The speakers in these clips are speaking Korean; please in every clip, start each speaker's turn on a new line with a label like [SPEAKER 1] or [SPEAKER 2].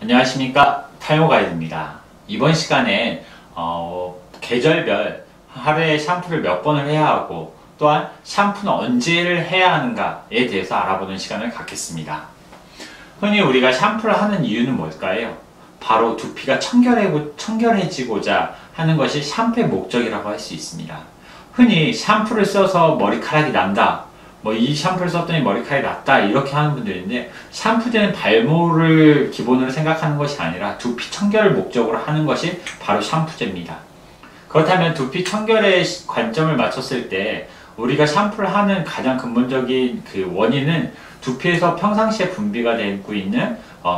[SPEAKER 1] 안녕하십니까, 탈모가이드입니다. 이번 시간에 계절별 하루에 샴푸를 몇 번을 해야 하고 또한 샴푸는 언제를 해야 하는가에 대해서 알아보는 시간을 갖겠습니다. 흔히 우리가 샴푸를 하는 이유는 뭘까요? 바로 두피가 청결해지고자 하는 것이 샴푸의 목적이라고 할 수 있습니다. 흔히 샴푸를 써서 머리카락이 난다, 이 샴푸를 썼더니 머리카락이 났다, 이렇게 하는 분들인데, 샴푸제는 발모를 기본으로 생각하는 것이 아니라 두피 청결을 목적으로 하는 것이 바로 샴푸제입니다. 그렇다면 두피 청결의 관점을 맞췄을 때 우리가 샴푸를 하는 가장 근본적인 원인은 두피에서 평상시에 분비가 되고 있는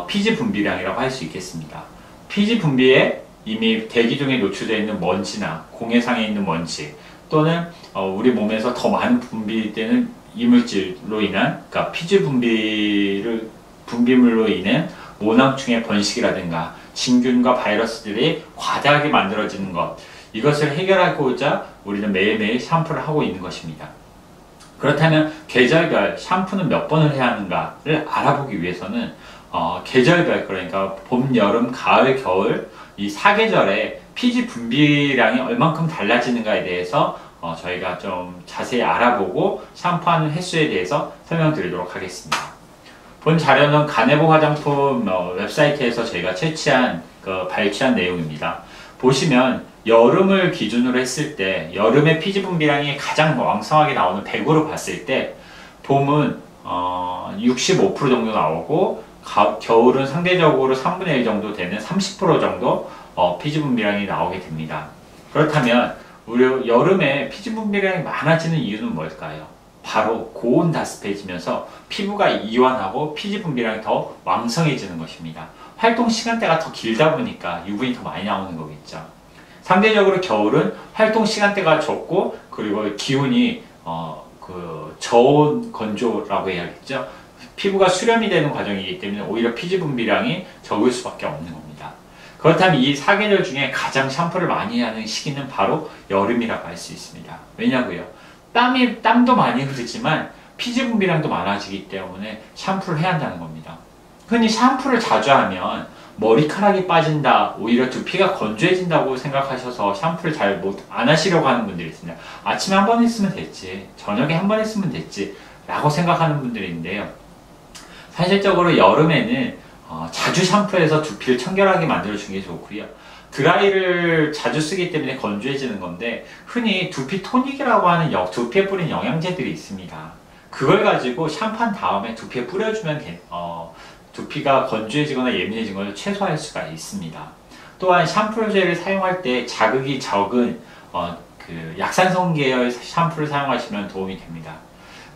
[SPEAKER 1] 피지 분비량이라고 할 수 있겠습니다. 피지 분비에 이미 대기 중에 노출되어 있는 먼지나 공해상에 있는 먼지, 또는 우리 몸에서 더 많은 분비되는 이물질로 인한, 그러니까 피지 분비물로 인한 모낭충의 번식이라든가 진균과 바이러스들이 과다하게 만들어지는 것, 이것을 해결하고자 우리는 매일매일 샴푸를 하고 있는 것입니다. 그렇다면 계절별 샴푸는 몇 번을 해야 하는가를 알아보기 위해서는 계절별, 그러니까 봄, 여름, 가을, 겨울 이 4계절의 피지 분비량이 얼만큼 달라지는가에 대해서 저희가 좀 자세히 알아보고 샴푸하는 횟수에 대해서 설명드리도록 하겠습니다. 본 자료는 가네보 화장품 웹사이트에서 저희가 발췌한 내용입니다. 보시면 여름을 기준으로 했을 때 여름의 피지 분비량이 가장 왕성하게 나오는 100으로 봤을 때 봄은 65% 정도 나오고 겨울은 상대적으로 3분의 1 정도 되는 30% 정도 피지 분비량이 나오게 됩니다. 그렇다면 우리 여름에 피지 분비량이 많아지는 이유는 뭘까요? 바로 고온 다습해지면서 피부가 이완하고 피지 분비량이 더 왕성해지는 것입니다. 활동 시간대가 더 길다 보니까 유분이 더 많이 나오는 거겠죠. 상대적으로 겨울은 활동 시간대가 적고, 그리고 기온이 저온 건조라고 해야겠죠. 피부가 수렴이 되는 과정이기 때문에 오히려 피지 분비량이 적을 수밖에 없는 겁니다. 그렇다면 이 4계절 중에 가장 샴푸를 많이 하는 시기는 바로 여름이라고 할 수 있습니다. 왜냐고요? 땀도 많이 흐르지만 피지 분비량도 많아지기 때문에 샴푸를 해야 한다는 겁니다. 흔히 샴푸를 자주 하면 머리카락이 빠진다, 오히려 두피가 건조해진다고 생각하셔서 샴푸를 잘 안 하시려고 하는 분들이 있습니다. 아침에 한 번 했으면 됐지, 저녁에 한 번 했으면 됐지 라고 생각하는 분들인데요, 사실적으로 여름에는 자주 샴푸해서 두피를 청결하게 만들어주는 게 좋고요. 드라이를 자주 쓰기 때문에 건조해지는 건데, 흔히 두피 토닉이라고 하는 두피에 뿌린 영양제들이 있습니다. 그걸 가지고 샴푸한 다음에 두피에 뿌려주면 두피가 건조해지거나 예민해진 것을 최소화할 수가 있습니다. 또한 샴푸제를 사용할 때 자극이 적은 약산성 계열 샴푸를 사용하시면 도움이 됩니다.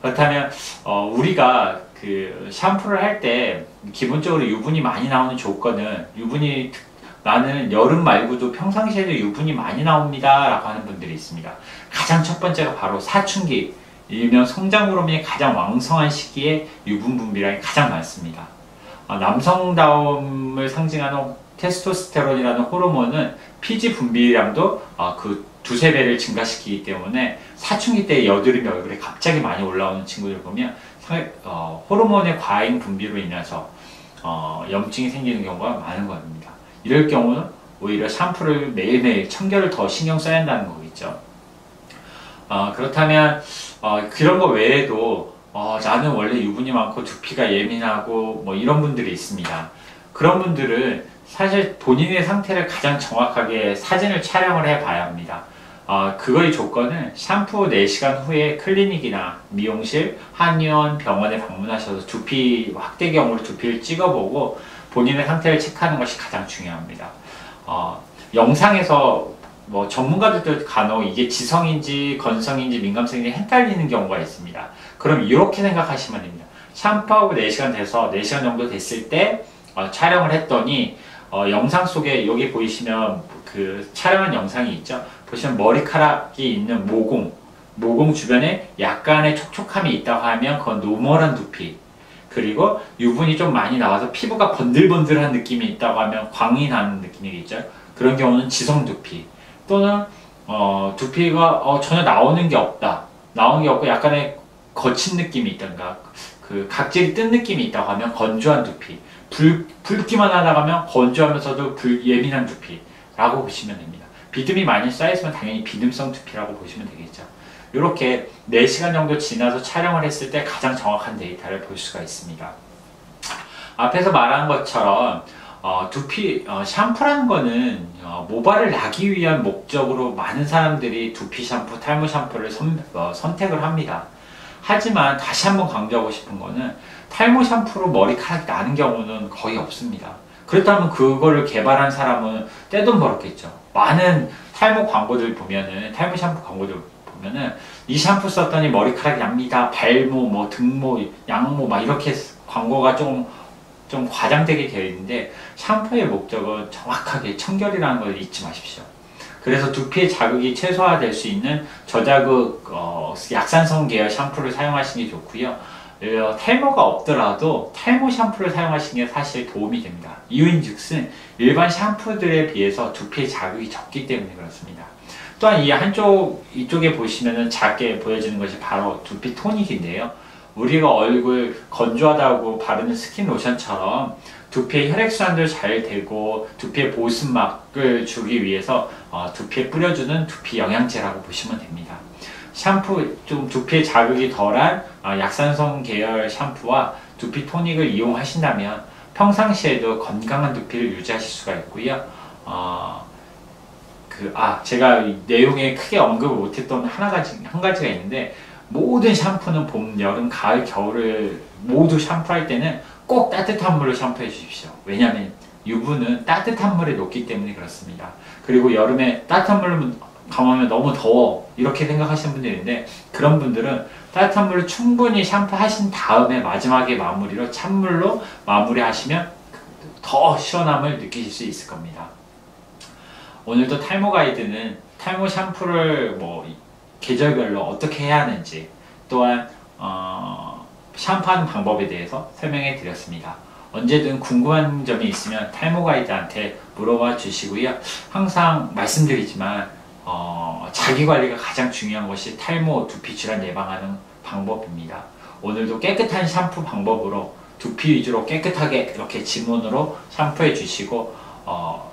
[SPEAKER 1] 그렇다면 우리가 샴푸를 할 때 기본적으로 유분이 많이 나오는 조건은, 나는 여름 말고도 평상시에도 유분이 많이 나옵니다 라고 하는 분들이 있습니다. 가장 첫 번째가 바로 사춘기, 일명 성장 호르몬이 가장 왕성한 시기에 유분 분비량이 가장 많습니다. 남성다움을 상징하는 테스토스테론이라는 호르몬은 피지 분비량도 두세 배를 증가시키기 때문에 사춘기 때 여드름이 얼굴에 갑자기 많이 올라오는 친구들 보면 호르몬의 과잉 분비로 인해서 염증이 생기는 경우가 많은 겁니다. 이럴 경우는 오히려 샴푸를 매일매일 청결을 더 신경 써야 한다는 거겠죠. 그렇다면 그런 거 외에도 나는 원래 유분이 많고 두피가 예민하고 이런 분들이 있습니다. 그런 분들은 사실 본인의 상태를 가장 정확하게 사진을 촬영을 해 봐야 합니다. 그거의 조건은 샴푸 4시간 후에 클리닉이나 미용실, 한의원, 병원에 방문하셔서 두피 확대경으로 두피를 찍어보고 본인의 상태를 체크하는 것이 가장 중요합니다. 영상에서 전문가들도 간혹 이게 지성인지 건성인지 민감성인지 헷갈리는 경우가 있습니다. 그럼 이렇게 생각하시면 됩니다. 샴푸하고 4시간 돼서 4시간 정도 됐을 때 촬영을 했더니 영상 속에 여기 보이시면 촬영한 영상이 있죠. 보시면 머리카락이 있는 모공 주변에 약간의 촉촉함이 있다고 하면 그건 노멀한 두피, 그리고 유분이 좀 많이 나와서 피부가 번들번들한 느낌이 있다고 하면 광이 나는 느낌이겠죠. 그런 경우는 지성 두피, 또는 두피가 전혀 나오는 게 없고 약간의 거친 느낌이 있던가 각질이 뜬 느낌이 있다고 하면 건조한 두피, 붉기만 하다 가면 건조하면서도 예민한 두피라고 보시면 됩니다. 비듬이 많이 쌓였으면 당연히 비듬성 두피라고 보시면 되겠죠. 이렇게 4시간 정도 지나서 촬영을 했을 때 가장 정확한 데이터를 볼 수가 있습니다. 앞에서 말한 것처럼 두피 샴푸라는 거는 모발을 나기 위한 목적으로 많은 사람들이 두피 샴푸, 탈모 샴푸를 선택을 합니다. 하지만 다시 한번 강조하고 싶은 거는 탈모 샴푸로 머리카락이 나는 경우는 거의 없습니다. 그렇다면 그거를 개발한 사람은 떼돈 벌었겠죠. 많은 탈모 광고들 보면은, 탈모 샴푸 광고들 보면은 이 샴푸 썼더니 머리카락이 납니다. 발모, 뭐 등모, 양모 막 이렇게 광고가 좀 과장되게 되어 있는데, 샴푸의 목적은 정확하게 청결이라는 걸 잊지 마십시오. 그래서 두피의 자극이 최소화될 수 있는 저자극 약산성 계열 샴푸를 사용하시는 게 좋고요. 탈모가 없더라도 탈모 샴푸를 사용하시는 게 사실 도움이 됩니다. 이유인즉슨 일반 샴푸들에 비해서 두피의 자극이 적기 때문에 그렇습니다. 또한 이쪽에 보시면은 작게 보여지는 것이 바로 두피 토닉인데요. 우리가 얼굴 건조하다고 바르는 스킨 로션처럼 두피에 혈액순환도 잘 되고 두피에 보습막을 주기 위해서 두피에 뿌려주는 두피 영양제라고 보시면 됩니다. 샴푸, 좀 두피에 자극이 덜한 약산성 계열 샴푸와 두피 토닉을 이용하신다면 평상시에도 건강한 두피를 유지하실 수가 있고요. 제가 내용에 크게 언급을 못했던 한 가지가 있는데, 모든 샴푸는 봄, 여름, 가을, 겨울을 모두 샴푸할 때는 꼭 따뜻한 물로 샴푸해 주십시오. 왜냐하면 유분은 따뜻한 물에 녹기 때문에 그렇습니다. 그리고 여름에 따뜻한 물로 감으면 너무 더워 이렇게 생각하시는 분들이 있는데, 그런 분들은 따뜻한 물로 충분히 샴푸하신 다음에 마지막에 마무리로 찬물로 마무리하시면 더 시원함을 느끼실 수 있을 겁니다. 오늘도 탈모 가이드는 탈모 샴푸를 계절별로 어떻게 해야 하는지, 또한 샴푸하는 방법에 대해서 설명해 드렸습니다. 언제든 궁금한 점이 있으면 탈모 가이드한테 물어봐 주시고요. 항상 말씀드리지만 자기관리가 가장 중요한 것이 탈모, 두피 질환 예방하는 방법입니다. 오늘도 깨끗한 샴푸 방법으로 두피 위주로 깨끗하게 이렇게 지문으로 샴푸해 주시고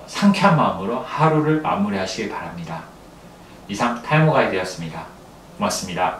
[SPEAKER 1] 상쾌한 마음으로 하루를 마무리하시길 바랍니다. 이상 탈모 가이드였습니다. 고맙습니다.